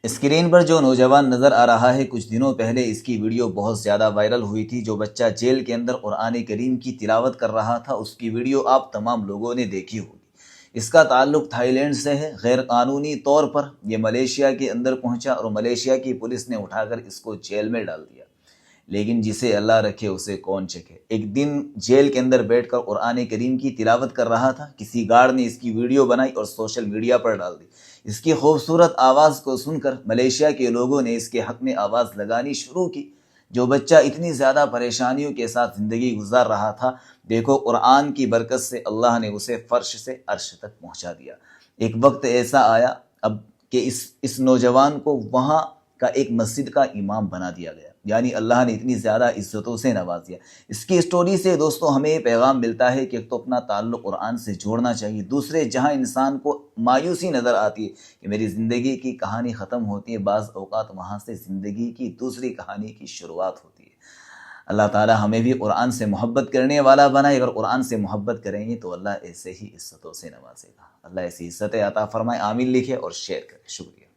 Screen پر جو نوجوان نظر آ رہا ہے، کچھ دنوں پہلے اس کی ویڈیو بہت زیادہ وائرل ہوئی تھی۔ جو بچہ جیل کے اندر قرآن کریم کی تلاوت کر رہا تھا، اس کی ویڈیو آپ تمام لوگوں نے دیکھی ہوگی۔ اس کا تعلق تھائی لینڈ سے ہے۔ غیر قانونی طور پر یہ ملیشیا کے اندر پہنچا اور ملیشیا کی پولیس نے اٹھا کر اس کو جیل میں ڈال دیا۔ لیکن جسے اللہ رکھے اسے کون چکھے۔ ایک دن جیل کے اندر بیٹھ کر قرآن کریم کی تلاوت کر رہا تھا، کسی گارڈ نے اس کی ویڈیو بنائی اور سوشل میڈیا پر ڈال دی۔ اس کی خوبصورت آواز کو سن کر ملیشیا کے لوگوں نے اس کے حق میں آواز لگانی شروع کی۔ جو بچہ اتنی زیادہ پریشانیوں کے ساتھ زندگی گزار رہا تھا، دیکھو قرآن کی برکت سے اللہ نے اسے فرش سے عرش تک پہنچا دیا۔ ایک وقت ایسا آیا اب کہ اس نوجوان کو وہاں کا ایک مسجد کا امام بنا دیا گیا، یعنی اللہ نے اتنی زیادہ عزتوں سے نواز دیا۔ اس کی اسٹوری سے دوستو ہمیں یہ پیغام ملتا ہے کہ ایک تو اپنا تعلق قرآن سے جوڑنا چاہیے، دوسرے جہاں انسان کو مایوسی نظر آتی ہے کہ میری زندگی کی کہانی ختم ہوتی ہے، بعض اوقات وہاں سے زندگی کی دوسری کہانی کی شروعات ہوتی ہے۔ اللہ تعالی ہمیں بھی قرآن سے محبت کرنے والا بنائے۔ اگر قرآن سے محبت کریں گے تو اللہ ایسے ہی عزتوں سے نوازے گا۔ اللہ ایسی عزتیں عطا فرمائے، آمین لکھے اور شیئر کرے۔ شکریہ۔